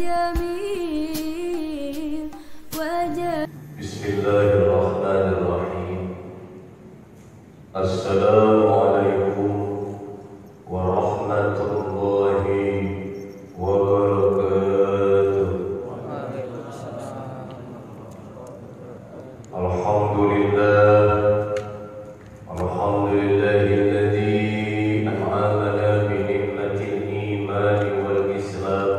جميل بسم الله الرحمن الرحيم. السلام عليكم ورحمة الله وبركاته. الحمد لله الذي أنعمنا بنعمة الإيمان والإسلام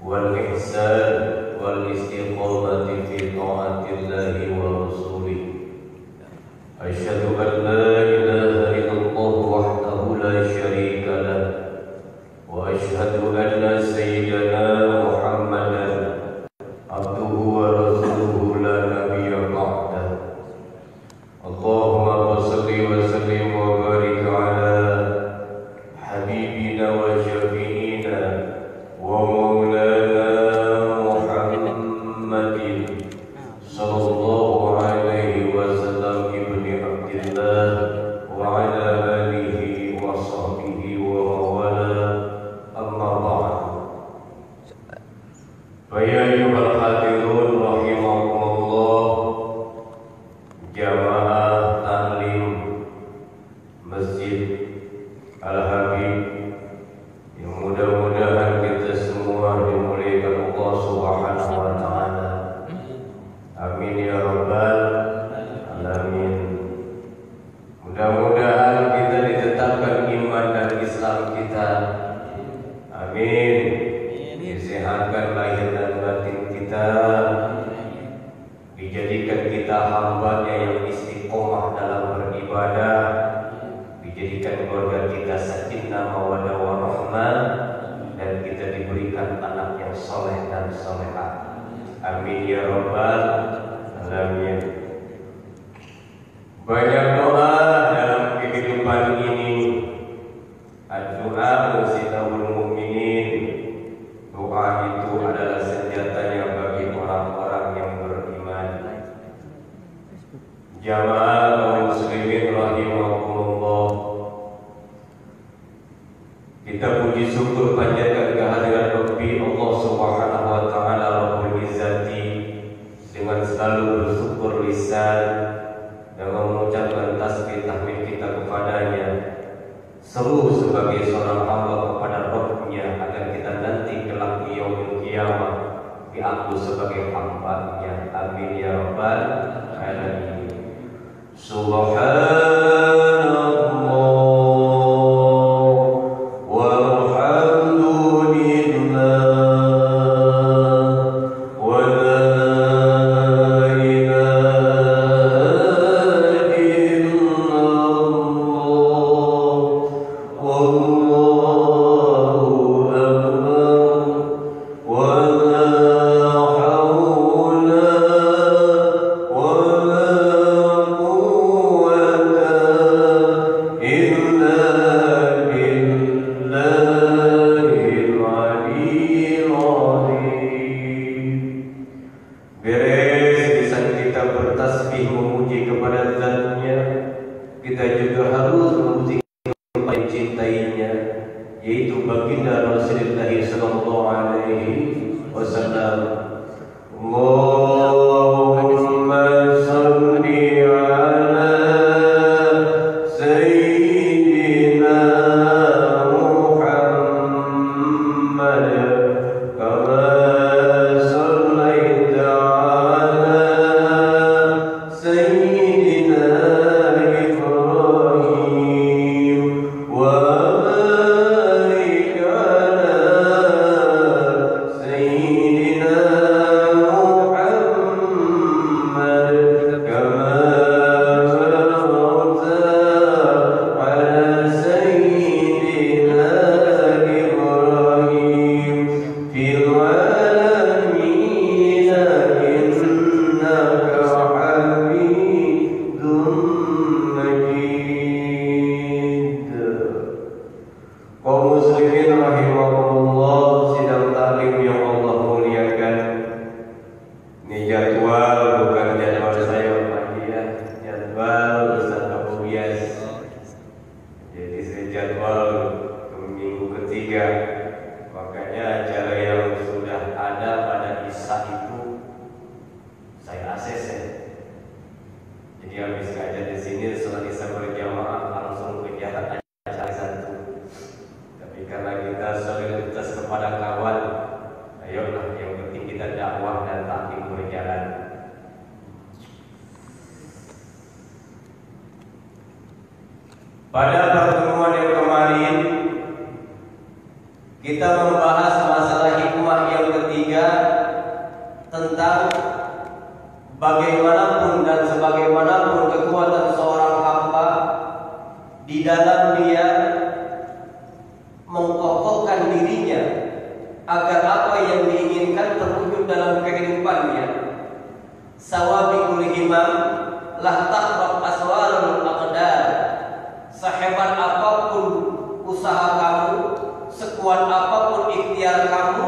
والإحسان والاستقامة في طاعة الله ورسوله. أشهد أن لا إله إلا الله وحده لا شريك له، وأشهد أن سيدنا محمدا عبده ورسوله لا نبي بعده. اللهم صل وسلم وبارك على حبيبنا وشفيعنا ومولانا محمد صلى الله عليه وسلم ابن عبد الله وعلى آله وصحبه وموالاه. أما بعد، فيا أيها الحاضرون rahimakumullah, jamaah taklim Masjid Al-Habib, yang mudah-mudahan kita semua dimuliakan Allah Subhanahu wa taala. Amin ya rabbal alamin. Mudah-mudahan kita ditetapkan iman dan Islam kita. Amin. Disehatkan lahir dan batin kita. Dijadikan kita hamba-Nya yang istiqomah dalam beribadah. Dijadikan keluarga kita sakinah mawaddah warahmah, dan kita diberikan anak yang soleh dan solehah. Amin ya rabbal alamin. Banyak doa dalam kehidupan ini. Doa sitahul mukminin. Doa itu adalah senjatanya bagi orang-orang yang beriman. Jamaah kaum muslimin rahimakumullah, kita puji syukur panjatkan kehadiran Rabbi Allah Subhanahu wa taala Rabbul Izzati dengan selalu bersyukur lisan dan mengucapkan tasbih tahmid kita kepadanya, seru sebagai seorang hamba kepada Rabb-Nya agar kita nanti kelak di yaumul qiyamah diaku sebagai hamba-Nya. Amin ya rabbal alamin. Subhanallah jadwal minggu ketiga, makanya acara yang sudah karena solidaritas kepada kawan. Ayolah, yang penting kita dakwah dan taklim berjalan. Pada pertemuan yang kemarin kita membahas masalah hikmah yang ketiga tentang bagaimanapun dan sebagaimanapun kekuatan seorang hamba di dalam dia mengkokohkan dirinya agar apa yang diinginkan terwujud dalam kehidupannya. Sawabiqul himam lah taqrab aswarul aqdar. Sehebat apapun usaha kamu, sekuat apapun ikhtiar kamu,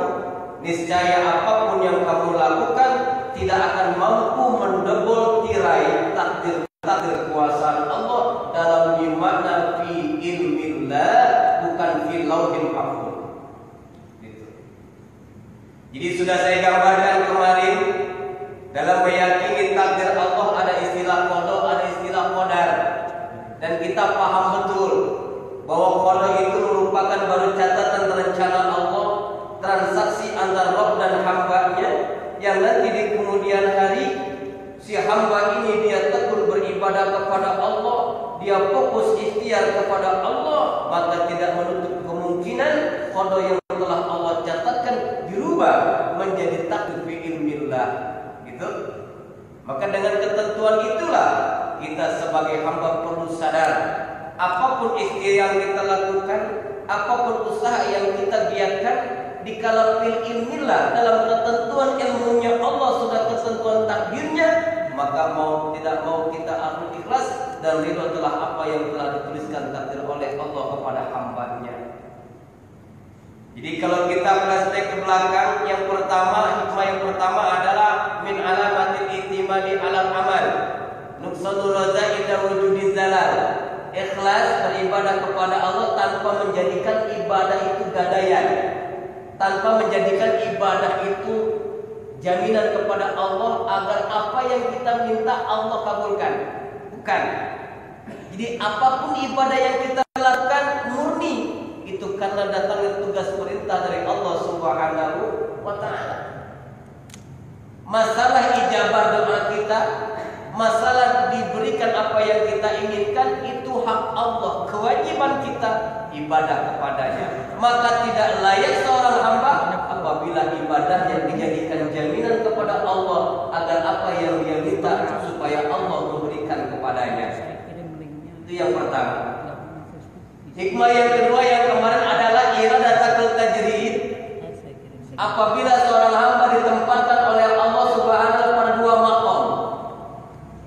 niscaya apapun yang kamu lakukan tidak akan mampu mendebol tirai takdir kuasa Allah dalam dimana fi ilmillah, bukan fi lauhil mahfuz. Jadi sudah saya gambarkan kemarin, dalam meyakini takdir Allah ada istilah qada, ada istilah qadar. Dan kita paham betul bahwa qada itu merupakan baru catatan rencana Allah, transaksi antara Rabb dan hambanya, yang nanti di kemudian hari si hamba ini dia tekun beribadah kepada Allah, dia fokus ikhtiar kepada Allah, maka tidak menutup kemungkinan qada yang telah Allah catatkan dirubah menjadi takdir fi ilmillah, gitu. Maka dengan ketentuan itulah kita sebagai hamba perlu sadar, apapun ikhtiar yang kita lakukan, apapun usaha yang kita giatkan, dikala fil ilmillah, dalam ketentuan ilmunya Allah sudah ketentuan takdirnya, maka mau tidak mau kita harus ikhlas dan ridho telah apa yang telah dituliskan takdir oleh Allah kepada hambanya. Jadi kalau kita flashback ke belakang, yang pertama, hikmah yang pertama adalah min alamatil i'timadi alal amal, nuqsanul razai dan wujudi zalal. Ikhlas beribadah kepada Allah tanpa menjadikan ibadah itu gadaian, tanpa menjadikan ibadah itu jaminan kepada Allah agar apa yang kita minta Allah kabulkan. Bukan. Jadi apapun ibadah yang kita lakukan murni itu karena datangnya tugas perintah dari Allah Subhanahu wa ta'ala. Masalah ijabah doa kita, masalah diberikan apa yang kita inginkan, itu hak Allah. Kewajiban kita ibadah kepadanya. Maka tidak layak seorang hamba apabila ibadahnya dijadikan jaminan kepada Allah agar apa yang dia minta supaya Allah memberikan kepadanya. Itu yang pertama. Hikmah yang kedua yang kemarin adalah iradatul tajrid. Apabila seorang hamba ditempatkan oleh Allah Subhanahu pada dua maqam.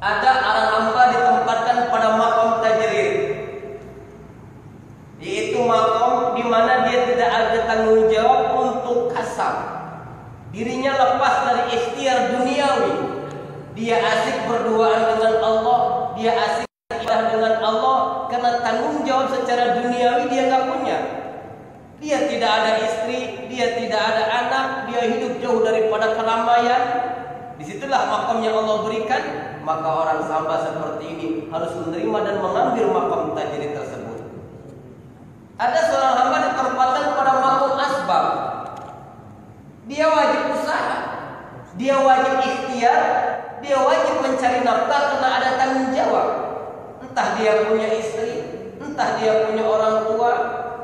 Ada orang hamba ditempatkan pada maqam tajrid, yaitu maqam di mana dia tidak ada tanggung jawab untuk kasab. Dirinya lepas dari ikhtiar duniawi. Dia asik berduaan dengan Allah, dia asik ibadah dengan Allah, karena tanggung jawab secara duniawi dia nggak punya. Dia tidak ada istri, dia tidak ada anak, dia hidup jauh daripada keramaian. Disitulah makom yang Allah berikan. Maka orang hamba seperti ini harus menerima dan mengambil makom tajrid tersebut. Ada seorang hamba ditempatkan pada makom asbab. Dia wajib usaha, dia wajib ikhtiar, dia wajib mencari nafkah karena ada tanggung jawab. Entah dia punya istri, entah dia punya orang tua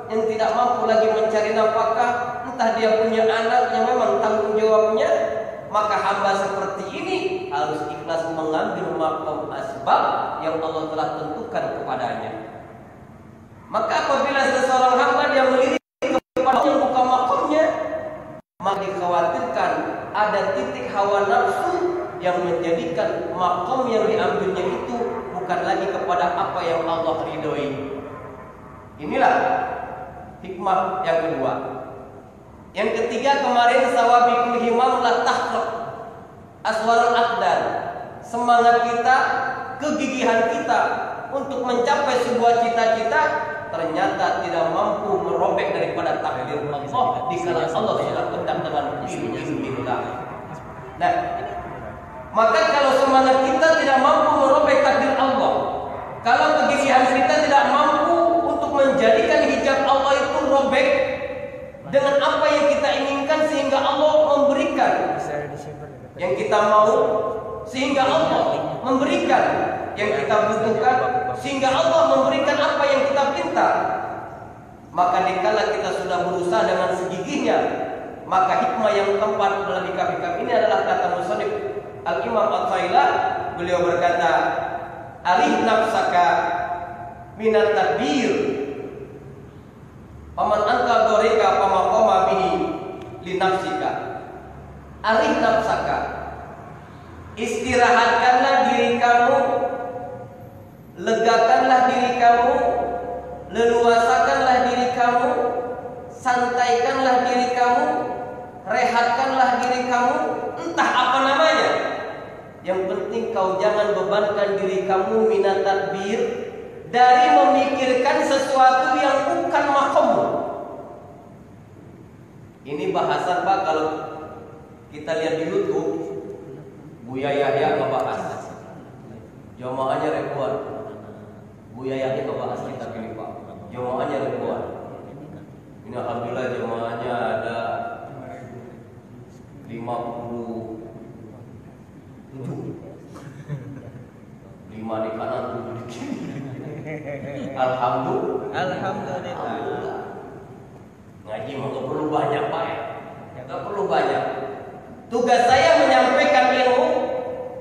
yang tidak mampu lagi mencari nafkah, entah dia punya anak yang memang tanggung jawabnya, maka hamba seperti ini harus ikhlas mengambil makom asbab yang Allah telah tentukan kepadanya. Maka apabila seseorang hamba dia melirik kepada yang bukan makomnya, maka dikhawatirkan ada titik hawa nafsu yang menjadikan makom yang diambilnya itu bukan lagi kepada apa yang Allah ridhoi. Inilah hikmah yang kedua. Yang ketiga kemarin sawabiqul himam la tahqaq aswarul aqdar. Semangat kita, kegigihan kita untuk mencapai sebuah cita-cita ternyata tidak mampu merobek daripada takdir Allah dikala Allah sudah kehendak dengan ilmillah. Nah, maka kalau semangat kita tidak mampu merobek takdir Allah, kalau kegigihan kita tidak mampu untuk menjadikan hijab Allah itu robek, sehingga Allah memberikan yang kita mau, sehingga Allah memberikan yang kita butuhkan, sehingga Allah memberikan apa yang kita minta. Maka dikala kita sudah berusaha dengan segigihnya, maka hikmah yang keempat dalam hikam-hikam ini adalah kata musannif Al-Imam At-Tailah. Beliau berkata, "Arih nafsaka minat tadbir, paman anta doreka pamaqama bihi li nafsika." Arih nafsaka, istirahatkanlah diri kamu, legakanlah diri kamu, leluasakanlah diri kamu, santaikanlah diri kamu, rehatkanlah diri kamu, entah apa namanya. Yang penting kau jangan bebankan diri kamu minat tadbir, dari memikirkan sesuatu yang bukan makommu. Ini bahasan Pak, kalau kita lihat di YouTube, Buya Yahya ngebahas, jamaahnya ribuan. Buya Yahya ngebahas kitab ini Pak, jamaahnya ribuan. Ini alhamdulillah jamaahnya ada 57, 5 di kanan, 7 di kiri. Alhamdulillah. Ngaji mah gak perlu banyak Pak ya, gak perlu banyak. Tugas saya menyampaikan ilmu.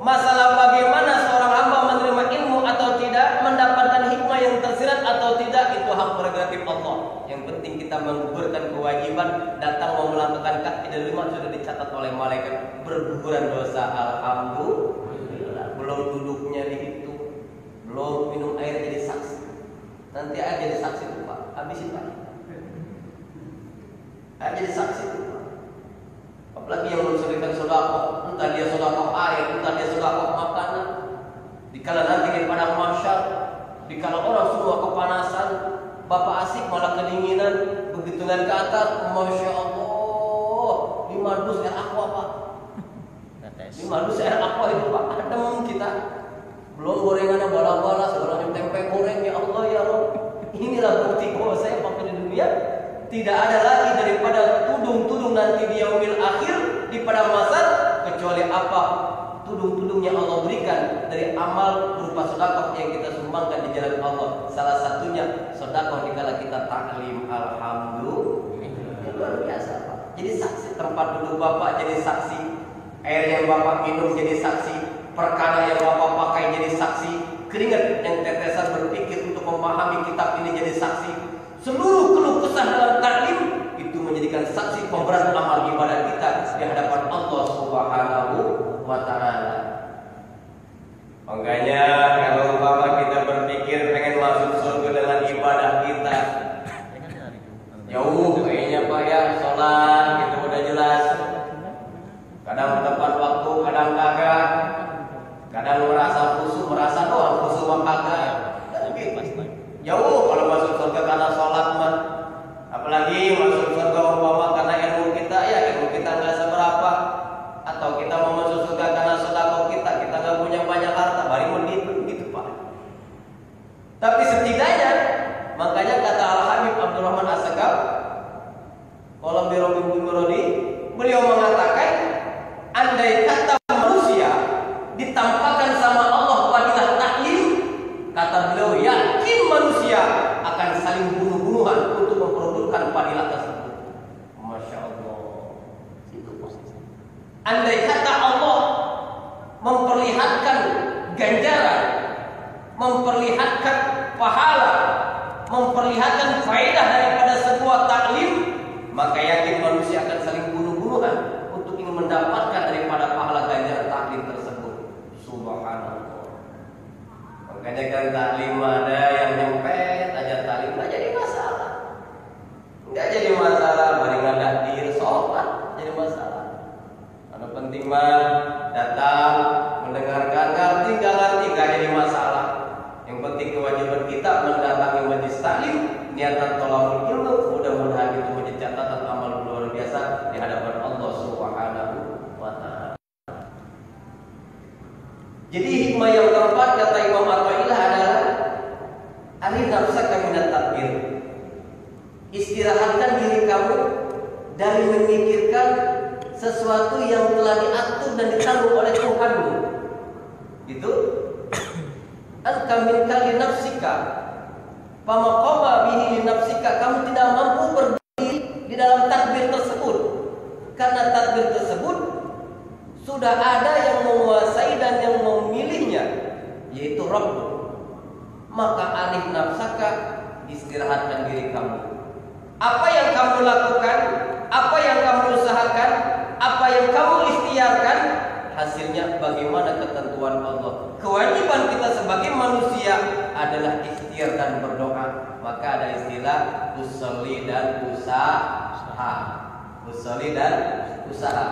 Masalah bagaimana seorang hamba menerima ilmu atau tidak, mendapatkan hikmah yang tersirat atau tidak, itu hak prerogatif Allah. Yang penting kita menggugurkan kewajiban, datang mau melakukan kaidah 5 sudah dicatat oleh malaikat berguguran dosa. Alhamdulillah. Belum duduknya dihitung, belum minum air jadi saksi. Nanti aja jadi saksi tuh Pak, habisin Pak. Aja jadi saksi tuh Pak. Apalagi yang mensulikan sedekah, entah dia sedekah air, entah dia sedekah makanan. Dikala nanti di padang mahsyar, dikala orang semua kepanasan, Bapak asik malah kedinginan, begitu lihat ke atas, Masya Allah, 5 dus air aqua Pak. 5 dus air aqua itu Pak, adem kita. Belum gorengannya bala-bala, segalanya tempe goreng, ya Allah ya Allah. Inilah bukti bahwa saya pakai di dunia tidak ada lagi daripada tudung-tudung nanti di yaumil akhir, di padang mahsyar, kecuali apa? Tudung-tudung yang Allah berikan dari amal berupa sedekah yang kita sumbangkan di jalan Allah. Salah satunya sedekah dikala kita taklim. Alhamdulillah. Luar biasa Pak. Jadi saksi tempat duduk Bapak jadi saksi, air yang Bapak minum jadi saksi, perkara yang Bapak pakai jadi saksi, keringat yang tetesan berpikir untuk memahami kitab ini jadi saksi. Seluruh keluh kesah dalam taklim itu menjadikan saksi pemberat amal ibadah kita di hadapan Allah Subhanahu wa Ta'ala. Makanya kalau Bapak kita berpikir pengen masuk surga dengan ibadah kita, jauh kayaknya Pak ya, sholat itu udah jelas. Kadang tepat waktu, kadang kagak. Kadang merasa khusyuk, merasa doang khusyuk mah kagak. Jauh kalau masuk surga karena sholat mah. Apalagi masuk surga umpama karena ilmu kita, ya ilmu kita nggak seberapa. Atau kita mau masuk surga karena sedekah kita nggak punya banyak harta, bari gitu Pak. Tapi setidaknya, makanya kata Al-Habib Abdurrahman As-Sakaf, kalau Birobin Bumurodi, beliau mengatakan, andai kata manusia ditampakkan sama Allah fadilah taklim, kata beliau, yakin manusia akan saling bunuh-bunuhan untuk memperebutkan fadilah tersebut. Masya Allah. Itu posisi. Andai kata Allah memperlihatkan ganjaran, memperlihatkan pahala, memperlihatkan faedah daripada sebuah taklim, maka yakin manusia akan saling bunuh-bunuhan untuk ingin mendapatkan daripada pahala ganjaran taklim tersebut. Subhanallah. Makanya kan taklim ada yang nyempet aja taklim nggak jadi masalah, nggak jadi masalah. Mari ngadah dir sholat jadi masalah. Ada penting mah datang mendengarkan, ngerti nggak ngerti nggak jadi masalah. Yang penting kewajiban kita mendatangi majelis taklim, niatan tolong ilmu, mudah-mudahan itu menjadi catatan amal luar biasa di hadapan Allah Subhanahu wa Ta'ala. Jadi hikmah yang keempat kata Imam At-Tailah adalah alih nafsaka minat takbir. Istirahatkan diri kamu dari memikirkan sesuatu yang telah diatur dan ditanggung oleh Tuhanmu. Itu anta min kali nafsika pamaqama bihi li nafsika, kamu tidak mampu berdiri di dalam takbir tersebut karena takbir tersebut sudah ada yang menguasai dan yang memilihnya, yaitu Rabb. Maka arif nafsaka, istirahatkan diri kamu. Apa yang kamu lakukan, apa yang kamu usahakan, apa yang kamu ikhtiarkan, hasilnya bagaimana ketentuan Allah. Kewajiban kita sebagai manusia adalah ikhtiar dan berdoa. Maka ada istilah usolli dan usaha. Usolli dan usaha.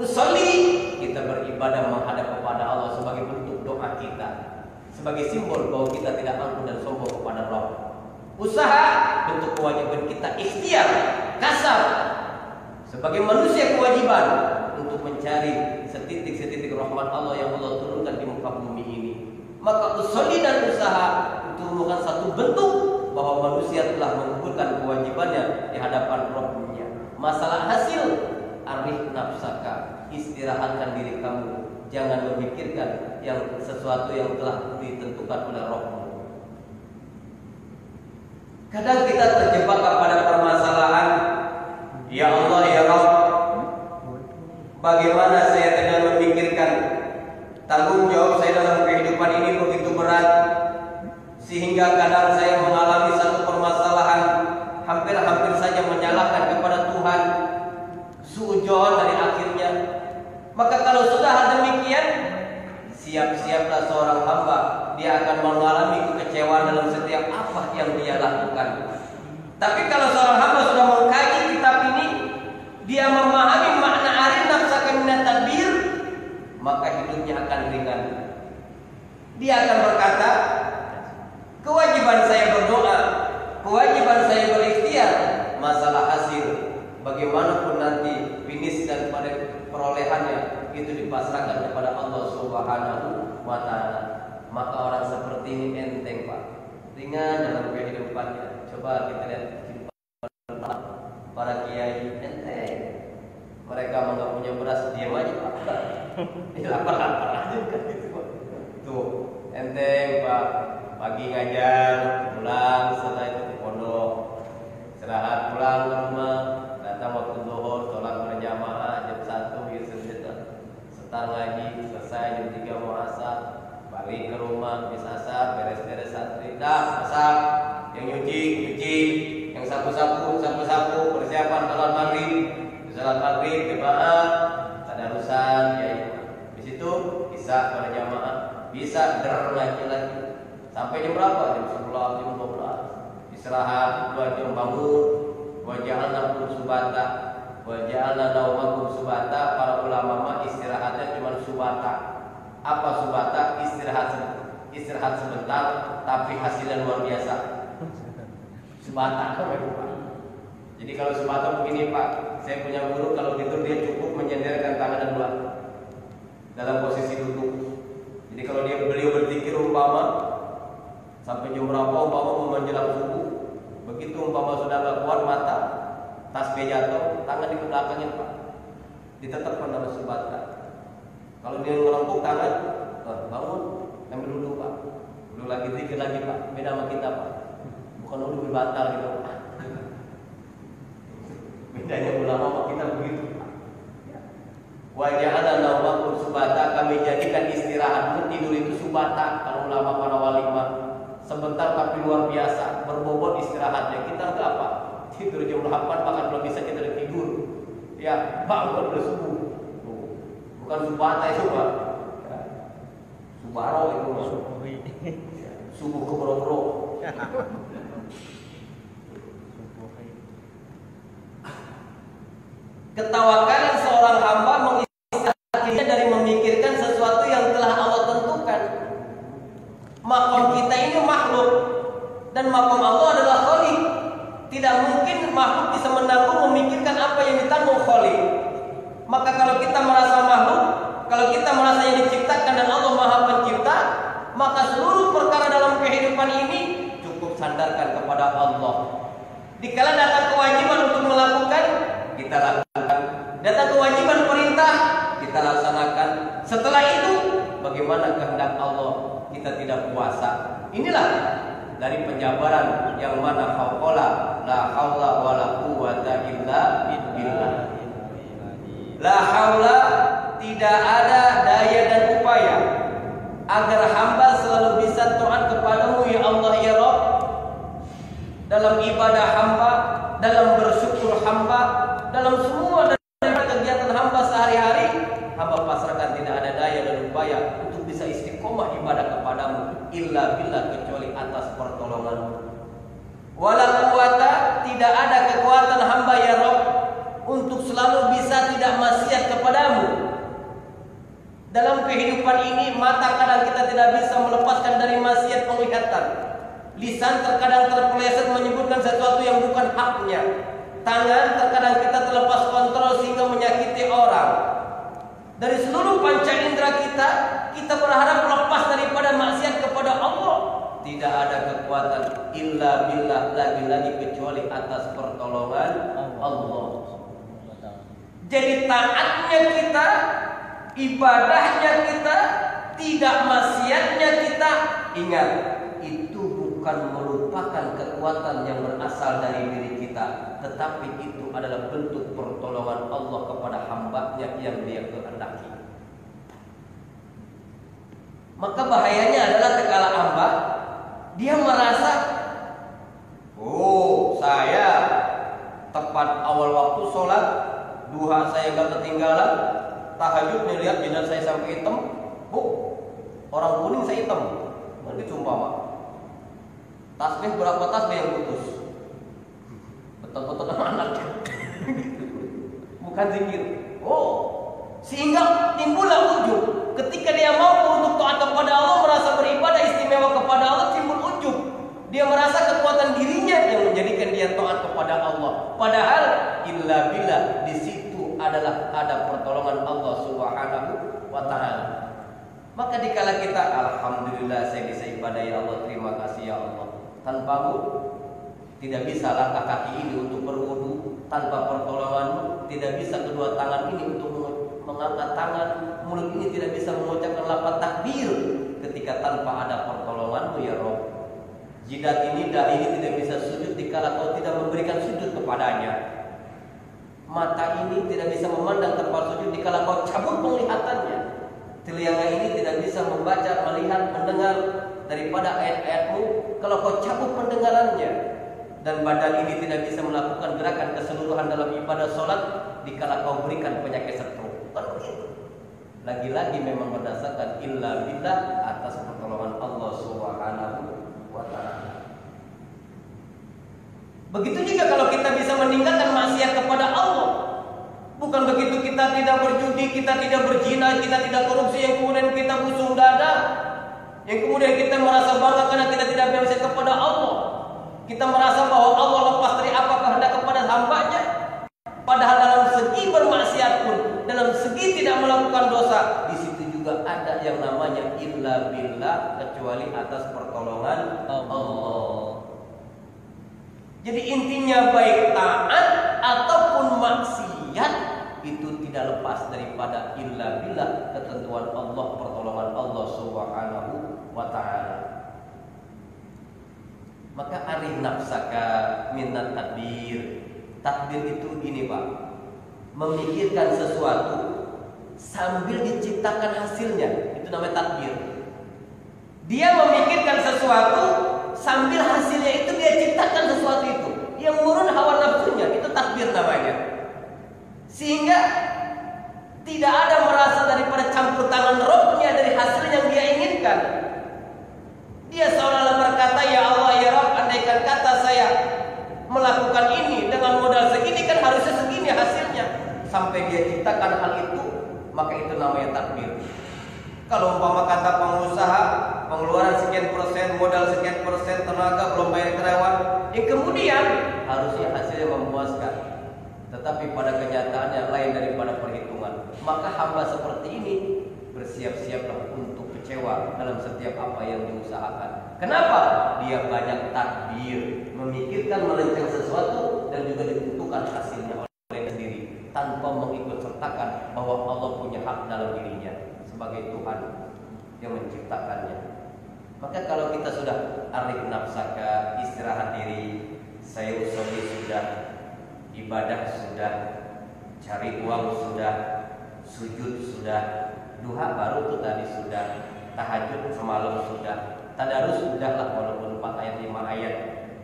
Usolli, kita beribadah menghadap kepada Allah sebagai bentuk doa kita, sebagai simbol bahwa kita tidak angkuh dan sombong kepada Rabb. Usaha, bentuk kewajiban kita ikhtiar, kasar, sebagai manusia kewajiban untuk mencari setitik-setitik rahmat Allah yang Allah turunkan di muka bumi ini. Maka usolli dan usaha itu merupakan satu bentuk bahwa manusia telah mengumpulkan kewajibannya di hadapan Rabb-Nya. Masalah hasil, arif nafsaka, istirahatkan diri kamu. Jangan memikirkan yang sesuatu yang telah ditentukan oleh Rabb-Mu. Kadang kita terjebak kepada permasalahan, ya Allah ya Rabb, bagaimana saya tidak memikirkan tanggung jawab saya dalam kehidupan ini begitu berat, sehingga kadang saya mengalami satu permasalahan hampir-hampir saja menyalahkan kepada Tuhan, suudzon dari akhirnya. Maka kalau sudah demikian, siap-siaplah seorang hamba, dia akan mengalami kekecewaan dalam setiap apa yang dia lakukan. Tapi kalau seorang hamba sudah mengkaji kitab ini, dia memahami makna arif nafsaka minat tadbir, maka hidupnya akan ringan. Dia akan berkata, kewajiban saya berdoa, kewajiban saya berikhtiar, masalah hasil bagaimanapun nanti finish dan perolehannya itu dipasrahkan kepada Allah Subhanahu wa Ta'ala. Maka orang seperti ini enteng Pak, ringan dalam kehidupannya. Coba kita lihat para kiai, enteng. Mereka nggak punya beras, diam aja Pak. Lapar-lapar aja kan gitu Pak. Tuh enteng Pak, pagi ngajar, pulang setelah itu ke pondok, istirahat, pulang ke rumah, datang waktu zuhur, sholat berjamaah jam 1 gitu, setar lagi, selesai jam 3 mau asar, balik ke rumah, habis asar, beres-beres santri, dah masak, yang nyuci, yang sapu-sapu, persiapan sholat maghrib, jemaah, tadarusan, ya di situ bisa berjamaah, bisa lagi, sampai jam berapa? Jam 11, jam 12, istirahat 2 jam, bangun. Waja'alna subata, waja'alna naumakum subata. Para ulama mah istirahatnya cuma subata. Apa subata? Istirahat sebentar, tapi hasilnya luar biasa. Subata. Jadi kalau subata begini Pak, saya punya guru kalau tidur dia cukup menyenderkan tangan dua dalam posisi duduk. Jadi kalau beliau berzikir umpama sampai jam berapa, umpama menjelang subuh, begitu umpama sudah gak kuat mata, tasbih jatuh, tangan di belakangnya Pak, ditetapkan dalam subata. Kalau dia ngelempuk tangan, bangun, ambil dulu Pak, dulu lagi zikir lagi Pak, beda sama kita Pak, bukan dulu berbatal gitu Pak. Bedanya ulama sama kita begitu Pak. Waja'alna naumakum subata, kami jadikan istirahatmu tidur itu subata. Kalau ulama para wali mah sebentar tapi luar biasa, berbobot istirahatnya. Kita enggak apa? Tidur jam 8 bahkan belum bisa kita tidur. Ya, bangun udah subuh. Bukan subata itu Pak. Ya. Subaro itu Pak. Subuh kebro-bro. Ketawakalan seorang hamba mengistirahatkannya dari memikirkan sesuatu yang telah Allah tentukan. Makom kita ini makhluk dan makom Allah adalah Khaliq. Tidak mungkin makhluk bisa menanggung memikirkan apa yang ditanggung Khaliq. Maka kalau kita merasa makhluk, kalau kita merasa yang diciptakan dan Allah Maha Pencipta, maka seluruh perkara dalam kehidupan ini cukup sandarkan kepada Allah. Dikala datang kewajiban untuk melakukan, kita lakukan. Datang kewajiban perintah, kita laksanakan. Setelah itu, bagaimana kehendak Allah, kita tidak puasa. Inilah dari penjabaran yang mana faqala la haula wala quwwata illa billah. La haula, tidak ada daya dan upaya agar hamba selalu bisa taat kepadamu ya Allah ya Rabb, dalam ibadah hamba, dalam bersyukur hamba, dalam semua dari kegiatan hamba sehari-hari. Hamba pasrahkan, tidak ada daya dan upaya untuk bisa istiqomah ibadah kepadamu illa billah, kecuali atas pertolonganmu. Wala quwwata, tidak ada kekuatan hamba ya Rabb untuk selalu bisa tidak maksiat kepadamu. Dalam kehidupan ini, mata kadang kita tidak bisa melepaskan dari maksiat penglihatan. Lisan terkadang terpeleset menyebutkan sesuatu yang bukan haknya. Tangan terkadang kita terlepas kontrol sehingga menyakiti orang. Dari seluruh panca indera kita, kita berharap lepas daripada maksiat kepada Allah. Tidak ada kekuatan illa billah, lagi-lagi kecuali atas pertolongan Allah. Jadi taatnya kita, ibadahnya kita, tidak maksiatnya kita, ingat, itu bukan merupakan kekuatan yang berasal dari diri kita, tetapi itu adalah bentuk pertolongan Allah kepada hamba-Nya yang Dia kehendaki. Maka bahayanya adalah tatkala hamba dia merasa, oh saya tepat awal waktu sholat duha saya gak ketinggalan, tahajud nih lihat jenazah saya sampai hitam, bu orang kuning saya hitam, nanti sumpah tasbih berapa tasbih yang putus, betul-betul anak bukan zikir. Oh, sehingga timbullah ujub ketika dia mampu untuk taat kepada Allah, merasa beribadah istimewa kepada Allah, timbul ujub. Dia merasa kekuatan dirinya yang menjadikan dia taat kepada Allah. Padahal illa billah, di situ adalah ada pertolongan Allah Subhanahu wa taala. Maka dikala kita alhamdulillah saya bisa ibadah ya Allah, terima kasih ya Allah. Tanpamu tidak bisa langkah kaki ini untuk berwudu, tanpa pertolonganmu tidak bisa kedua tangan ini untuk mengangkat tangan, mulut ini tidak bisa mengucapkan lafaz takbir ketika tanpa ada pertolonganmu ya Rabb. Jidat ini, dahi ini tidak bisa sujud dikala kau tidak memberikan sujud kepadanya. Mata ini tidak bisa memandang tanpa sujud dikala kau cabut penglihatannya. Telinga ini tidak bisa membaca, melihat, mendengar daripada ayat-ayatmu kalau kau cabut pendengarannya. Dan badan ini tidak bisa melakukan gerakan keseluruhan dalam ibadah sholat dikala kau berikan penyakit stroke. Lagi-lagi memang berdasarkan illa billah, atas pertolongan Allah Subhanahu wa ta'ala. Begitu juga kalau kita bisa meninggalkan maksiat kepada Allah. Bukan begitu kita tidak berjudi, kita tidak berzina, kita tidak korupsi, yang kemudian kita busung dada, yang kemudian kita merasa bangga karena kita tidak bermaksiat kepada Allah. Kita merasa bahwa Allah lepas dari apa kehendak kepada hamba-Nya. Padahal dalam segi bermaksiat pun, dalam segi tidak melakukan dosa, di situ juga ada yang namanya illa billah, kecuali atas pertolongan Allah. Jadi intinya baik taat ataupun maksiat itu tidak lepas daripada illa billah, ketentuan Allah, pertolongan Allah Subhanahu wa ta'ala. Maka arif nafsaka minat takbir. Takbir itu gini Pak, memikirkan sesuatu sambil diciptakan hasilnya, itu namanya takbir. Dia memikirkan sesuatu sambil hasilnya itu dia ciptakan sesuatu itu, yang murun hawa nafsunya, itu takbir namanya. Sehingga tidak ada merasa daripada campur tangan Rabb-Nya dari hasil yang dia inginkan. Dia seolah-olah berkata, ya Allah ya Rabb, andaikan kata saya melakukan ini dengan modal segini kan harusnya segini hasilnya. Sampai dia ciptakan hal itu, maka itu namanya takbir. Kalau umpama kata pengusaha, pengeluaran sekian persen, modal sekian persen, tenaga belum bayar karyawan, kemudian harusnya hasilnya memuaskan. Tetapi pada kenyataannya lain daripada perhitungan. Maka hamba seperti ini bersiap-siaplah untuk kecewa dalam setiap apa yang diusahakan. Kenapa? Dia banyak takbir, memikirkan melenceng sesuatu dan juga ditentukan hasilnya oleh sendiri. tanpa mengikut sertakan bahwa Allah punya hak dalam dirinya sebagai Tuhan yang menciptakannya. Maka kalau kita sudah arif nafsaka, istirahat diri, saya usolli sudah, ibadah sudah, cari uang sudah, sujud sudah, duha baru tuh tadi sudah, tahajud semalam sudah, tadarus sudah lah walaupun 4 ayat 5 ayat,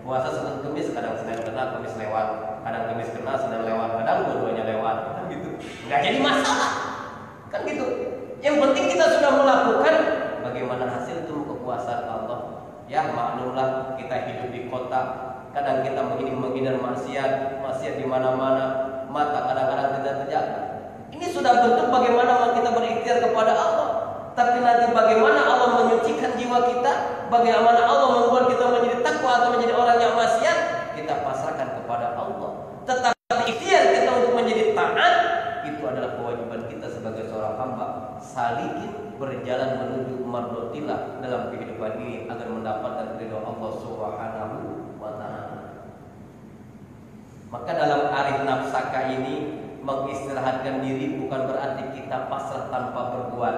puasa Senin Kamis, kadang Senin kena Kamis lewat, kadang Kamis kena Senin lewat, kadang dua-duanya lewat, kan gitu, nggak jadi masalah, kan gitu. Yang penting kita sudah melakukan. Bagaimana hasil itu kekuasaan Allah. Ya maklumlah kita hidup di kota, kadang kita menghindar maksiat di mana-mana, mata kadang-kadang kita terjaga. Ini sudah bentuk bagaimana kita berikhtiar kepada Allah. Tapi nanti bagaimana Allah menyucikan jiwa kita, bagaimana Allah membuat kita menjadi takwa atau menjadi orang yang maksiat, kita pasrahkan kepada Allah. Tetapi ikhtiar kita untuk menjadi taat, itu adalah kewajiban kita sebagai seorang hamba salikin berjalan menuju mardotillah dalam kehidupan ini agar mendapatkan ridho Allah Subhanahu wa ta'ala. Maka dalam arif nafsaka ini mengistirahatkan diri bukan berarti kita pasrah tanpa berbuat.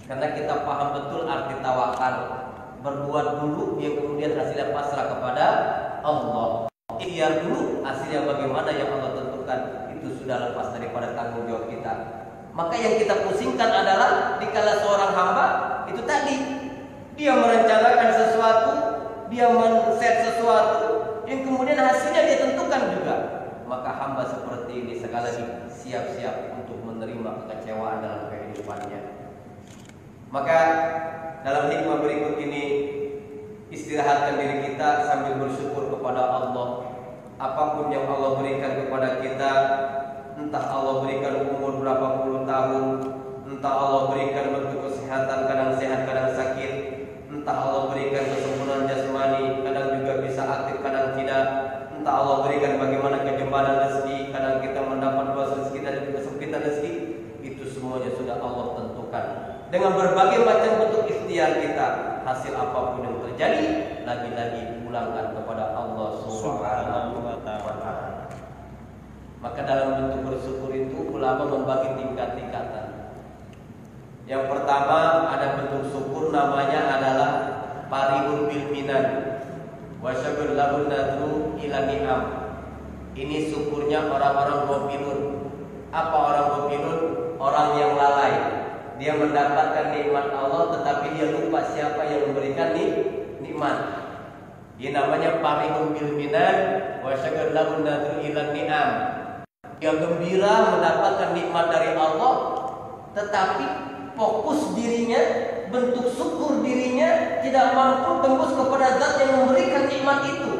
Karena kita paham betul arti tawakal, berbuat dulu yang kemudian hasilnya pasrah kepada Allah. Ikhtiar dulu, hasilnya bagaimana yang Allah tentukan itu sudah lepas daripada tanggung jawab kita. Maka yang kita pusingkan adalah dikala seorang hamba itu tadi dia merencanakan sesuatu, dia men-set sesuatu yang kemudian hasilnya dia tentukan juga. Maka hamba seperti ini sekali lagi siap-siap untuk menerima kekecewaan dalam kehidupannya. Maka dalam hikmah berikut ini istirahatkan diri kita sambil bersyukur kepada Allah. Apapun yang Allah berikan kepada kita, entah Allah berikan umur berapa puluh tahun, entah Allah berikan bentuk kesehatan, kadang sehat, kadang sakit, entah Allah berikan kesempurnaan jasmani, kadang juga bisa aktif, kadang tidak, entah Allah berikan bagaimana kejebalan rezeki, kadang kita mendapat luas rezeki dan kesempitan rezeki, itu semuanya sudah Allah tentukan. Dengan berbagai macam bentuk ikhtiar kita, hasil apapun yang terjadi, lagi-lagi pulangkan kepada Allah Subhanahu wa ta'ala. Maka dalam bentuk bersyukur itu ulama membagi tingkat-tingkatan. Yang pertama ada bentuk syukur namanya adalah parihun bil minan wa syukur lahun nadru ila ni'am. Ini syukurnya orang-orang ghafilun. Apa orang ghafilun? Orang yang lalai. Dia mendapatkan nikmat Allah tetapi dia lupa siapa yang memberikan nikmat. Ini namanya parihun bil minan wa syukur lahun nadru ila ni'am. Dia gembira mendapatkan nikmat dari Allah, tetapi fokus dirinya, bentuk syukur dirinya tidak mampu tembus kepada zat yang memberikan nikmat itu,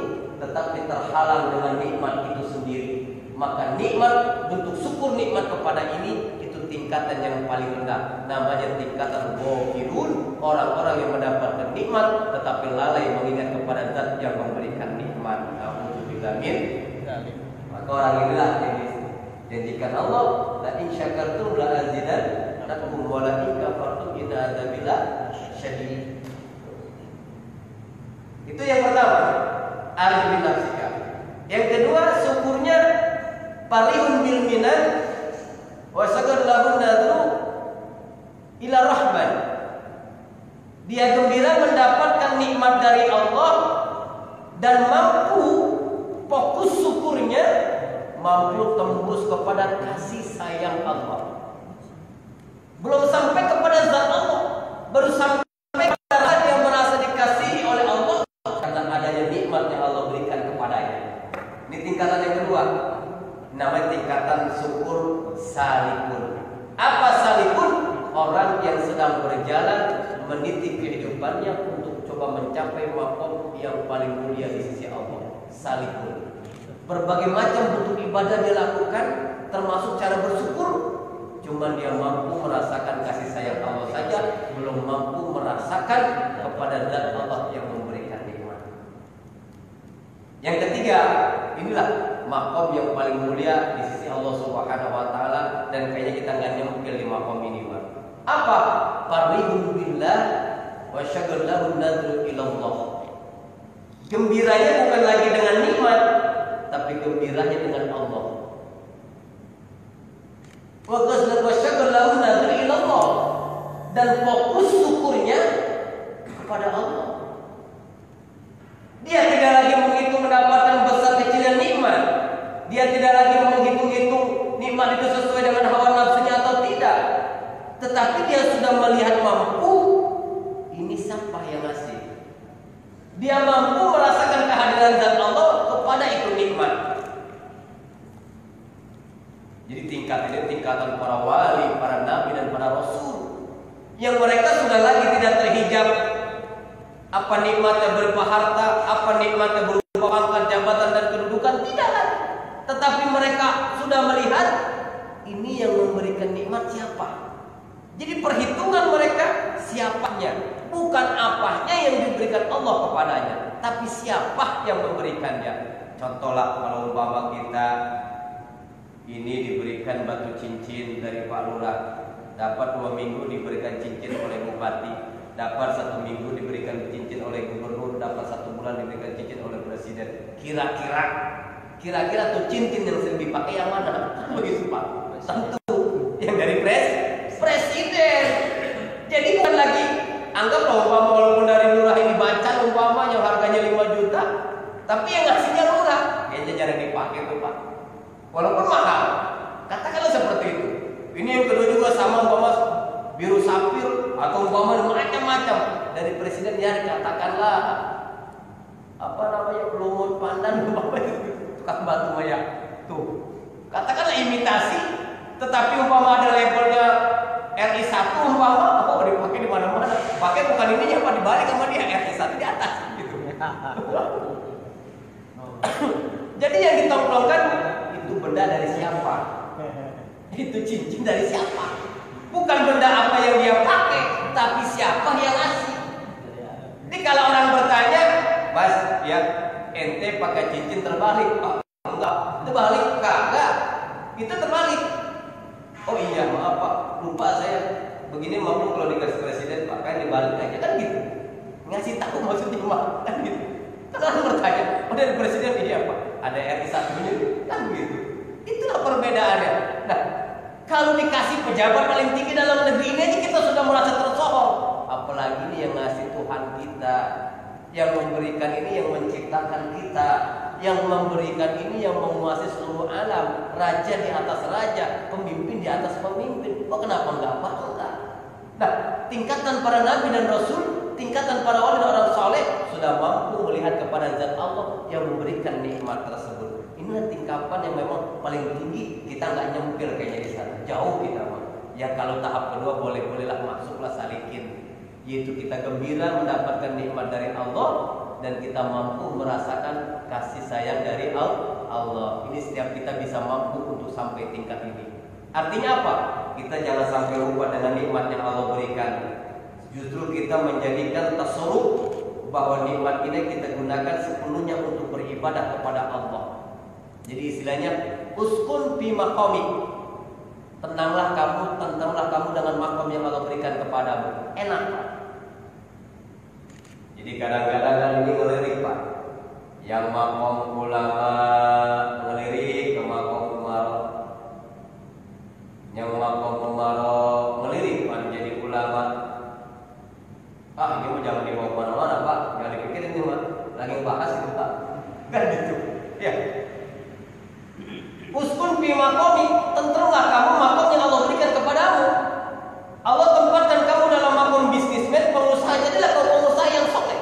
tetapi terhalang dengan nikmat itu sendiri. Maka nikmat, bentuk syukur nikmat kepada ini itu tingkatan yang paling rendah, namanya tingkatan ghafilun, orang-orang yang mendapatkan nikmat tetapi lalai mengingat kepada zat yang memberikan nikmat. Alhamdulillah. Maka orang inilah yang janjikan Allah, la in syakartum la azidannakum wa la in kafartum inna adzabillah syadid. Itu yang pertama, arif bin nafsika. Yang kedua, syukurnya parihun bil minan wa syakar lahun nadru ila rahman. Dia gembira mendapatkan nikmat dari Allah dan mampu fokus syukurnya mampu tembus kepada kasih sayang Allah. Belum sampai kepada zat Allah, baru sampai kepada dia merasa dikasihi oleh Allah karena adanya nikmat yang Allah berikan kepadanya. Ini tingkatan yang kedua, namanya tingkatan syukur salikun. Apa salikun? Orang yang sedang berjalan meniti kehidupannya untuk coba mencapai maqam yang paling mulia di sisi Allah. Salikun. Berbagai macam bentuk ibadah dia lakukan, termasuk cara bersyukur. Cuma dia mampu merasakan kasih sayang Allah saja, belum mampu merasakan kepada zat Allah yang memberikan nikmat. Yang ketiga, inilah maqam yang paling mulia di sisi Allah Subhanahu wa ta'ala, dan kayaknya kita nggak nyempil di maqam ini, Pak. Apa? Farihun billah wa syagr lahu nadru ilallah. Gembiranya bukan lagi dengan nikmat, tapi gembiranya dengan Allah. Wa ghazlan wa syakr lahu nadhir ila Allah. Dan fokus syukurnya kepada Allah. Dia tidak lagi menghitung mendapatkan besar kecilnya nikmat. Dia tidak lagi menghitung-hitung nikmat itu sesuai dengan hawa nafsunya atau tidak. Tetapi dia sudah melihat mampu, ini siapa yang ngasih. Dia mampu merasakan kehadiran zat Allah kepada itu nikmat. Jadi tingkat ini tingkatan para wali, para nabi dan para rasul, yang mereka sudah lagi tidak terhijab apa nikmatnya berupa harta, apa nikmatnya berupa pangkat, jabatan dan kedudukan, tidak lagi. Tetapi mereka sudah melihat ini yang memberikan nikmat siapa. Jadi perhitungan mereka siapanya, bukan apanya yang diberikan Allah kepadanya, tapi siapa yang memberikannya. Contohlah kalau umpama kita ini diberikan batu cincin dari Pak Lurah, dapat 2 minggu diberikan cincin oleh bupati, dapat 1 minggu diberikan cincin oleh gubernur, dapat 1 bulan diberikan cincin oleh presiden. Kira-kira tuh cincin yang sering dipakai yang mana? Begitu Pak. Tentu yang dari presiden. Jadi bukan lagi anggaplah umpama walaupun dari lurah ini baca umpama yang harganya 5 juta, tapi yang ngasihnya lurah, kayaknya jarang dipakai tuh Pak. Walaupun mahal. Katakanlah seperti itu. Ini yang kedua juga sama umpama biru sapir atau umpama macam-macam dari presiden, ya katakanlah apa namanya lumut pandan umpama itu tukang batu maya tuh, katakanlah imitasi, tetapi umpama ada labelnya RI1 umpama, oh dipakai di mana-mana, pakai bukan ininya apa dibalik sama dia RI1 di atas gitu. Jadi yang ditongkrongkan itu benda dari siapa? Itu cincin dari siapa? Bukan benda apa yang dia pakai, tapi siapa yang ngasih. Jadi kalau orang bertanya, Mas, ya ente pakai cincin terbalik? Oh, enggak, terbalik kagak. Itu terbalik. Oh iya, maaf Pak, lupa saya. Begini maupun kalau dikasih presiden pakai dibalik aja kan gitu. Ngasih tahu maksudnya mah kan gitu. Kan orang bertanya, oh dari presiden iya Pak, ada RI1 nya kan gitu. Itulah perbedaannya. Nah, kalau dikasih pejabat paling tinggi dalam negeri ini aja kita sudah merasa tersohor. Apalagi ini yang ngasih Tuhan kita, yang memberikan ini, yang menciptakan kita, yang memberikan ini, yang menguasai seluruh alam, raja di atas raja, pemimpin di atas pemimpin. Oh kenapa enggak bangga? Nah, tingkatan para nabi dan rasul, tingkatan para wali dan orang soleh sudah mampu melihat kepada zat Allah yang memberikan nikmat tersebut. Inilah tingkapan yang memang paling tinggi. Kita nggak nyempil kayaknya di sana, jauh kita mah. Ya kalau tahap kedua bolehlah masuklah salikin, yaitu kita gembira mendapatkan nikmat dari Allah dan kita mampu merasakan kasih sayang dari Allah. Ini setiap kita bisa mampu untuk sampai tingkat ini. Artinya apa? Kita jangan sampai lupa dengan nikmat yang Allah berikan. Justru kita menjadikan tasawuf bahwa nikmat ini kita gunakan sepenuhnya untuk beribadah kepada Allah. Jadi istilahnya uskun fi maqami. Tenanglah kamu dengan makom yang Allah berikan kepadamu. Enak Pak. Jadi kadang-kadang kan ini ngelirik Pak. Yang makom ulama ngelirik ke makom umaro. Yang makom umaro ngelirik Pak menjadi ulama. Ini mau jangan dibawa kemana-mana Pak. Jangan dipikirin ini Pak. Lagi bahas itu Pak. Kan gitu. Ya. Uskun fi maqami, tenteramlah kamu makom yang Allah berikan kepadamu. Allah tempatkan kamu dalam makom bisnismen, pengusaha, jadilah kau pengusaha yang soleh.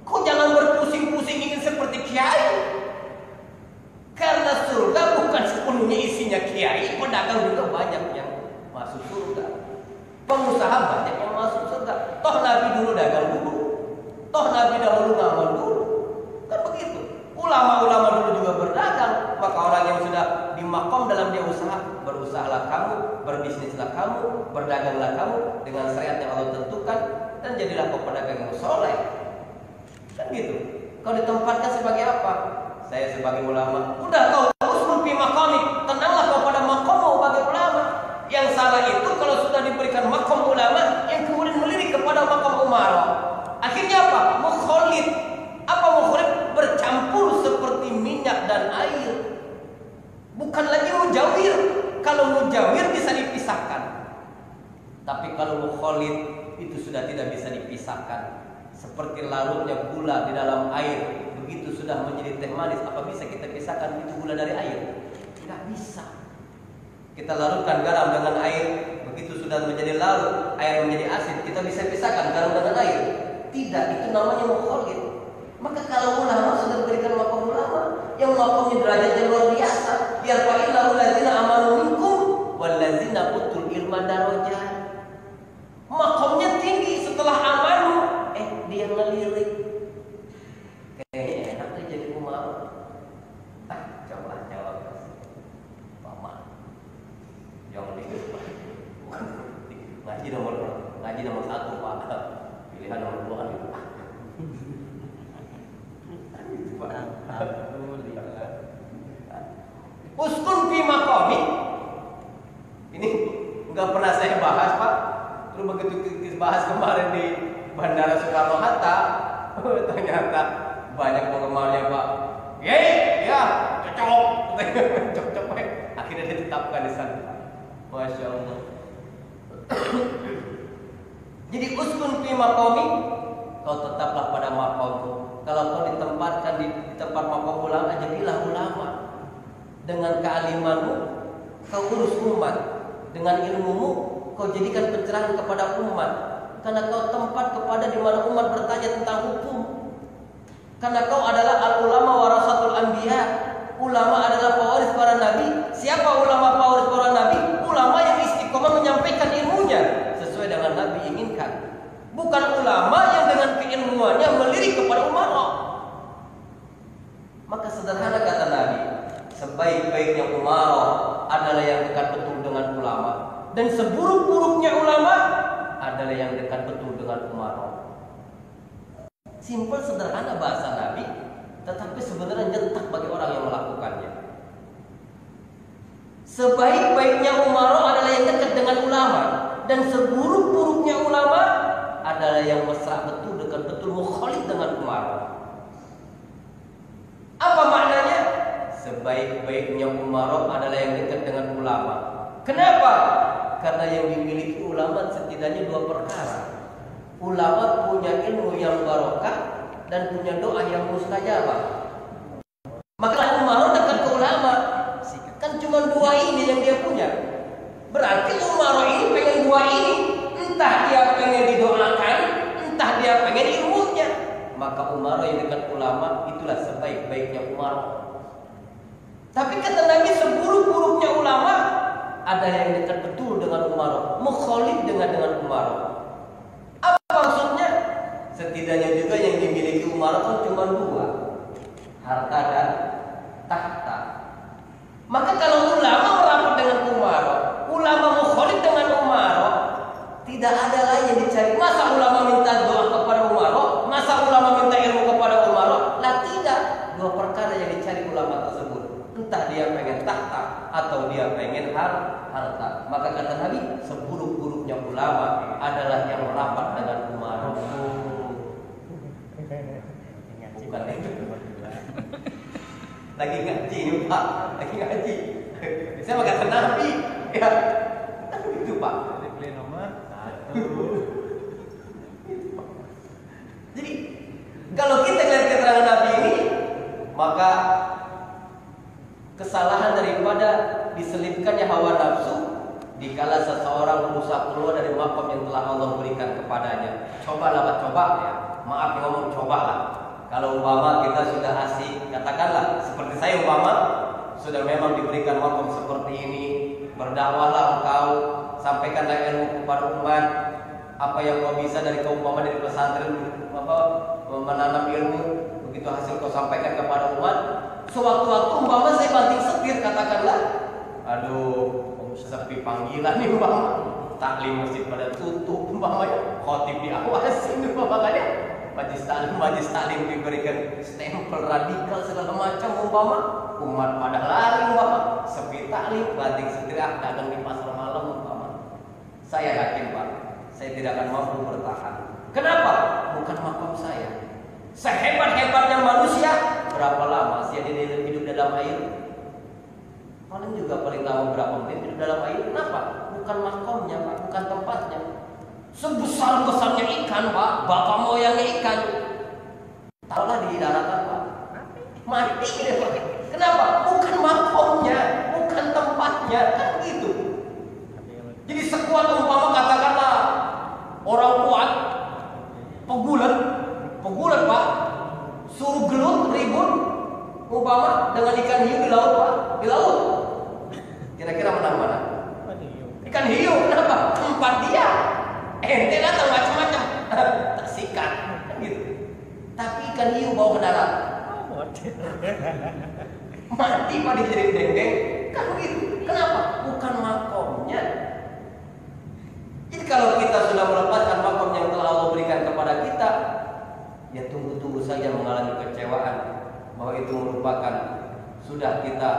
Kau jangan berpusing-pusing ingin seperti kiai. Karena surga bukan sepenuhnya isinya kiai, pedagang juga banyak yang masuk surga. Pengusaha banyak yang masuk surga. Toh Nabi dulu dagang dulu. Toh Nabi dahulu ngamal dulu. Kan begitu. Ulama-ulama dulu juga berdagang. Maka orang yang sudah di makom dalam dia usaha, berusahalah kamu, berbisnislah kamu, berdaganglah kamu dengan syariat yang Allah tentukan, dan jadilah kau pedagang yang soleh. Kan gitu. Kau ditempatkan sebagai apa? Saya sebagai ulama. Udah kau uskun fi maqami, tenanglah kau pada makommu sebagai ulama. Yang salah itu kalau sudah diberikan makom ulama yang kemudian melirik kepada makom umara. Akhirnya apa? Mukhalid. Apa mukhalid? Bercampur seperti minyak dan air. Bukan lagi mujawir, kalau mujawir bisa dipisahkan. Tapi kalau mukhalid itu sudah tidak bisa dipisahkan. Seperti larutnya gula di dalam air, begitu sudah menjadi teh manis, apa bisa kita pisahkan itu gula dari air? Tidak bisa. Kita larutkan garam dengan air, begitu sudah menjadi larut, air menjadi asin, kita bisa pisahkan garam dengan air? Tidak, itu namanya mukhalid. Maka kalau ulama sudah berikan maqam ulama yang maqamnya derajatnya luar biasa, yarfa'illahu allazina amanu minkum wallazina utul ilma darajat. Maqamnya tinggi setelah amanu, dia ngelirik. Kayaknya enak tuh jadi umar. Coba jawab. Mama. Yang dikit bukan ngaji nomor 1, Pak. Pilihan nomor 2 kan itu. Uskun fi maqami. Ini enggak pernah saya bahas, Pak. Terus begitu kita bahas kemarin di Bandara Soekarno Hatta, ternyata banyak penggemarnya, Pak. Ya, cocok. Cocok, Pak. Akhirnya ditetapkan di sana. Masya Allah. Jadi uskun fi maqami, kau tetaplah pada maqammu. Kalau kau ditempatkan di tempat maqam ulama, jadilah ulama. Dengan kealimanmu, kau urus umat. Dengan ilmumu, kau jadikan pencerahan kepada umat. Karena kau tempat kepada di mana umat bertanya tentang hukum. Karena kau adalah al-ulama warasatul anbiya. Ulama adalah pewaris para nabi. Siapa ulama pewaris para nabi? Ulama yang istiqomah menyampaikan ilmunya sesuai dengan nabi inginkan. Bukan ulama yang dengan keilmuannya melirik kepada umara. Maka sederhana kata Nabi, sebaik-baiknya umara adalah yang dekat betul dengan ulama, dan seburuk-buruknya ulama adalah yang dekat betul dengan umara. Simpel sederhana bahasa Nabi, tetapi sebenarnya nyetak bagi orang yang melakukannya. Sebaik-baiknya umara adalah yang dekat dengan ulama, dan seburuk-buruknya ulama adalah yang mesra betul dekat betul mukhalid dengan umara. Apa maknanya? Sebaik-baiknya umara adalah yang dekat dengan ulama. Kenapa? Karena yang dimiliki ulama setidaknya 2 perkara. Ulama punya ilmu yang barokah dan punya doa yang mustajabah. Maka umara dekat ke ulama. Kan cuma 2 ini yang dia punya. Berarti umara ini pengen 2 ini. Entah dia pengen didoakan, entah dia pengen ilmunya. Maka umara yang dekat ulama itulah sebaik-baiknya umara. Tapi kata Nabi, seburuk-buruknya ulama ada yang dekat betul dengan umara, mukhalid dengan umara. Apa maksudnya? Setidaknya juga yang dimiliki umara kan cuma 2, harta dan tahta. Maka kalau ulama merapat dengan umara, ulama mukhalid dengan umara, tidak ada lagi yang dicari. Masa ulama minta doa kepada umara? Masa ulama minta ilmu kepada umara? Lah tidak. 2 perkara yang dicari ulama tersebut. Entah dia pengen tahta atau dia pengen harta. Maka kata Nabi, seburuk-buruknya ulama adalah yang merapat dengan umara. Bukan itu. Lagi ngaji ini, Pak. Lagi ngaji. Saya mau kata Nabi. Ya. Itu, Pak. Nomor 1. Jadi kalau kita lihat keterangan Nabi ini, maka kesalahan daripada diselipkannya hawa nafsu dikala seseorang berusaha keluar dari maqam yang telah Allah berikan kepadanya. Cobalah, Pak, coba ya. Maaf ngomong, cobalah. Kalau umpama kita sudah asik, katakanlah seperti saya umpama sudah memang diberikan maqam seperti ini, berdakwahlah engkau, sampaikanlah ilmu kepada umat. Apa yang kau bisa dari keumpamaan dari pesantren, menanam ilmu, begitu hasil kau sampaikan kepada umat. Sewaktu-waktu umpama saya banting setir, katakanlah, aduh, sepi panggilan nih umpama, taklim masjid pada tutup umpamanya, khotib diawasin umpamanya, majlis taklim diberikan stempel radikal segala macam umpama, umat pada lari umpama, sepi taklim, banting setir, dagang di pasar malam umpama. Saya yakin, Pak, saya tidak akan mampu bertahan. Kenapa? Bukan makom saya. Sehebat-hebatnya manusia, berapa lama sih dia hidup dalam air? paling juga paling lama berapa menit di dalam air. Kenapa? Bukan makomnya Pak, bukan tempatnya. Sebesar-besarnya ikan Pak, bapak moyangnya ikan, taruhlah di daratan Pak, mati deh Pak. Kenapa? Bukan makomnya, bukan tempatnya, kan gitu. Jadi sekuat umpama katakanlah orang kuat, pegulat Pak, suruh gelut ribut umpama dengan ikan hiu di laut Pak, di laut. Kira-kira menang mana? Ikan hiu, kenapa? Tempat dia. Ente datang macam-macam, tersikat, kan gitu. Tapi ikan hiu bawa ke darat, mati Pak dijadiin dendeng, kan gitu. Kenapa? Bukan makomnya. Jadi kalau kita sudah melepaskan makom yang telah Allah berikan kepada kita, ya tunggu-tunggu saja mengalami kecewaan bahwa itu merupakan sudah kita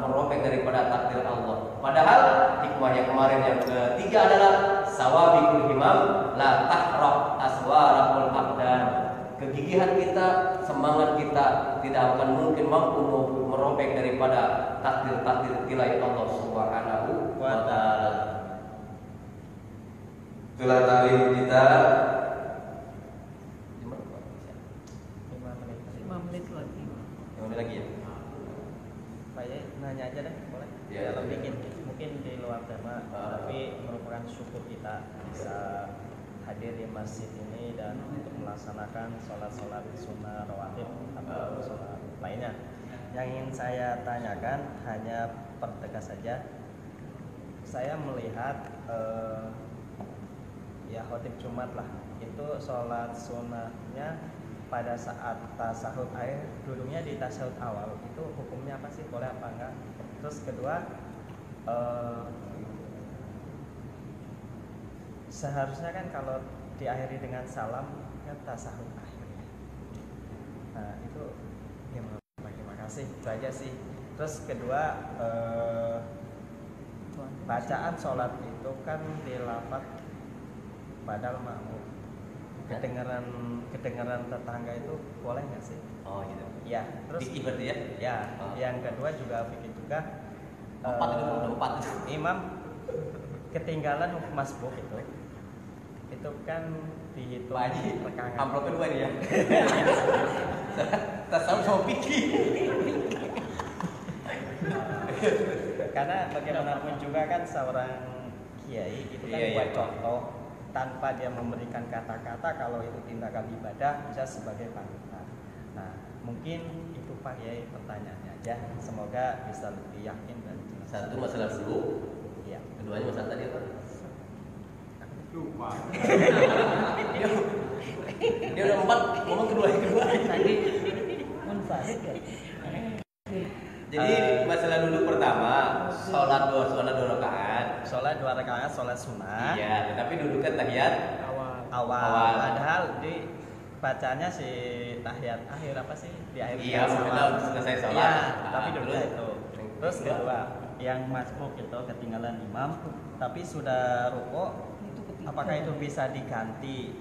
merobek daripada takdir Allah. Padahal hikmah yang kemarin yang ketiga adalah sawabikul himam la tahraq aswarul aqdam. Kegigihan kita, semangat kita tidak akan mungkin mampu merobek daripada takdir-takdir wilayah Allah Subhanahu wa taala. Itulah taklim kita. 5 menit lagi. 5 menit lagi ya. Pak Yai nanya aja deh, boleh? Ya, Dalam ya. dikit, mungkin di luar tema, tapi merupakan syukur kita bisa hadir di masjid ini dan untuk melaksanakan sholat sunnah rawatib atau sholat lainnya. Yang ingin saya tanyakan hanya pertegas saja. Saya melihat ya khotib Jumat lah, itu sholat sunnahnya pada saat tasahud akhir duduknya di tasahud awal, itu hukumnya apa sih, boleh apa enggak? Terus kedua, seharusnya kan kalau diakhiri dengan salam kan tasahud akhir. Nah itu gimana? Terima kasih, itu aja sih. Terus kedua, bacaan sholat itu kan dilafaz padahal makmum. Kedengaran tetangga itu boleh nggak sih? Oh gitu. Ya, terus Fikih berarti ya? ya, yang kedua juga fikih juga. 4 itu udah 4 itu. Imam ketinggalan masbuk itu kan dihitung Pak Haji, rekangan. amplop kedua nih ya. Tasawuf sama fikih. Karena bagaimanapun juga kan seorang kiai itu kan Iya, buat iya. contoh, tanpa dia memberikan kata-kata kalau itu tindakan ibadah bisa sebagai panutan. Nah, mungkin itu Pak Yai pertanyaannya aja. Semoga bisa lebih yakin dan jelas. Satu masalah dulu, Iya. keduanya masalah tadi apa? Lupa. Dia udah 4, ngomong kedua. Tadi munfarid ya. Jadi masalah dulu pertama, sholat 2 rakaat. Sholat 2 rakaat, sholat sunnah. Iya, tetapi dudukkan tahiyat Awal. Padahal di bacanya si tahiyat akhir apa sih di akhir Iya, salam. sudah selesai sholat. Iya, Nah, tapi duduknya terus? itu. Terus kedua, yang masbuk itu ketinggalan imam, tapi sudah rukuk, apakah itu bisa diganti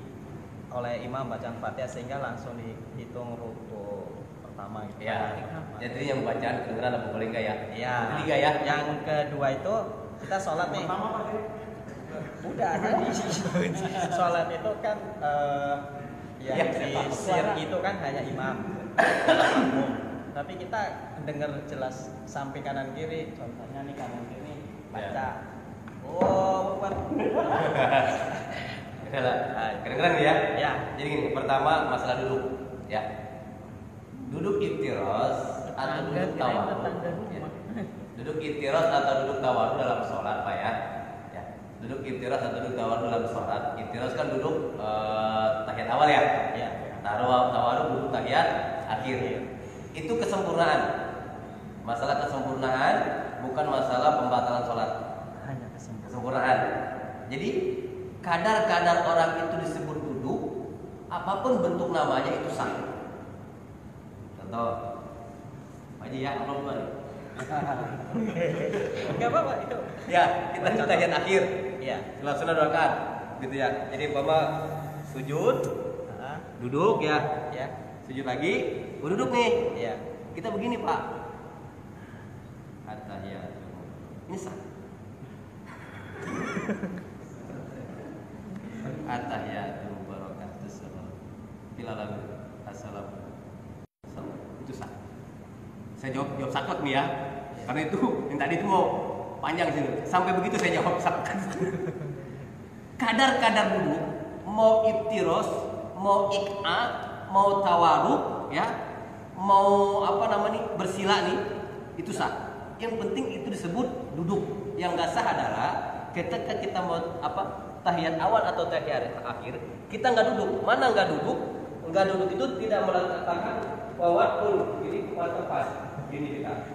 oleh imam bacaan Fatihah sehingga langsung dihitung rukuk pertama gitu? Ya, jadi yang bacaan kedengeran apa boleh enggak ya? Iya. Ketiga ya. Yang kedua itu kita sholat nih. Pertama Pak Yai. Udah tadi sholat itu kan yang Ya, di saya sir itu kan hanya imam. Tapi kita dengar jelas sampai kanan kiri, contohnya nih kanan kiri baca. Oh, buat. Kedengeran ya? Ya. Jadi gini, pertama masalah duduk, ya. Duduk iftiros atau duduk tawadhu. Ya. Duduk iftiros atau duduk tawadhu dalam sholat, Pak ya. Ya. Duduk iftiros atau duduk tawadhu dalam sholat. Iftiros kan duduk tahiyat awal ya. Ya. Tawadhu duduk tahiyat akhir. Itu kesempurnaan. Masalah kesempurnaan bukan masalah pembatalan sholat. Hanya kesempatan. Kesempurnaan. Jadi kadar-kadar orang itu disebut duduk, apapun bentuk namanya itu sah. Contoh, Pak Haji ya, belum nih. Enggak apa-apa itu. Ya, kita di tahiyat akhir. Iya. Sunnah 2 rakaat, gitu ya. Jadi umpama sujud, Ah, duduk ya. ya. Sujud lagi, duduk nih. Iya. Kita begini Pak. At-tahiyatu. Ini sah. At-tahiyatu barakatuh salam. Assalamualaikum. Itu sah. Saya jawab saklek nih ya. Karena itu yang tadi itu mau panjang sih. Sampai begitu saya jawab saklek. Kadar-kadar dulu mau iftiros, mau ik'a, mau tawaruk ya, mau apa namanya bersila nih, itu sah. Yang penting itu disebut duduk. Yang nggak sah adalah ketika kita mau apa tahiyat awal atau tahiyat akhir, kita nggak duduk. Mana nggak duduk? Nggak duduk itu tidak meletakkan wawakul ini kuat pas. Gini kita.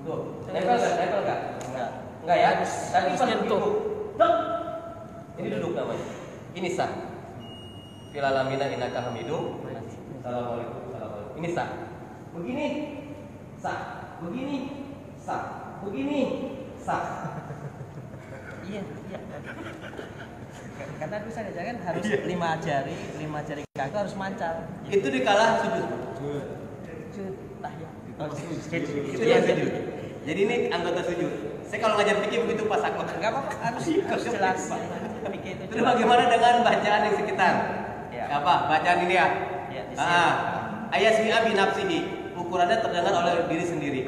Tuh, nempel nggak? Enggak ya. Tapi pas duduk, ini duduk namanya. Ini sah. Fil alamina innaka hamidum. Assalamualaikum. Ini sah. Begini sah. Begini sah. Begini sah. Iya. Karena bisa jangan harus 5 jari kaki harus mancal. Itu dikala sujud. Sujud tahiyat. Itu yang sujud. Jadi ini anggota sujud. Saya kalau ngajar fikih begitu pas aku. Enggak apa-apa, harus jelas. Fikih itu. Terus bagaimana dengan bacaan yang sekitar? Ya. Apa? Bacaan ini ya? Ya, di sini. Ayasmi'a bi nafsihi. Ukurannya terdengar oleh diri sendiri.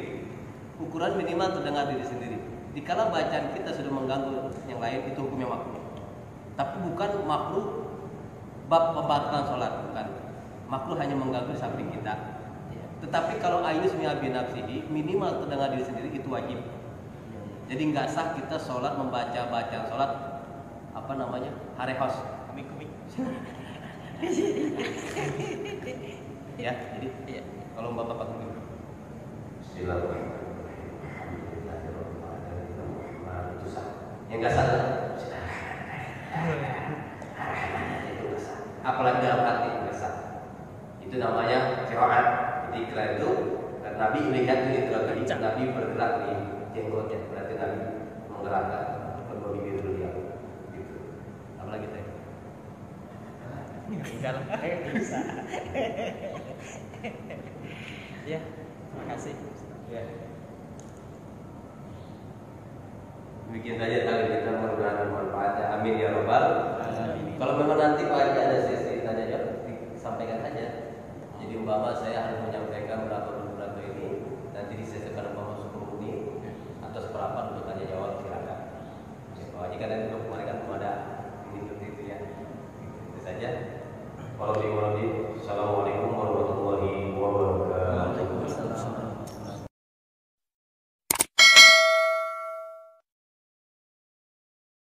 Ukuran minimal terdengar diri sendiri. Dikala bacaan kita sudah mengganggu yang lain, itu hukumnya makruh. Tapi bukan makruh bab pembatalan sholat, bukan. Makruh hanya mengganggu samping kita. Tetapi kalau ayasmi'a bi nafsihi, minimal terdengar diri sendiri, itu wajib. Jadi nggak sah kita sholat membaca bacaan sholat apa namanya harehos. Ya, jadi kalau bapak dulu. Itu sah. Yang nggak sah itu nggak sah. Apalagi dalam hati nggak sah. Itu namanya qiraat. Dikira itu dan Nabi melihat itu Nabi bergerak di jenggotnya, berarti Nabi menggerakkan kedua bibir beliau. Gitu. Apalagi teh? Enggak lah, bisa. Ya, terima kasih. Ya. Demikian saja kali kita mudah-mudahan bermanfaat. Amin ya robbal alamin. Kalau memang nanti pagi ada sesi tanya jawab, disampaikan saja. Jadi umpama saya harus menyampaikan berapa ini, nanti disesikan umpama 10 menit atau seperempat untuk tanya jawab, silakan. Jika nanti kemarin kan belum ada ini seperti itu ya. Itu saja.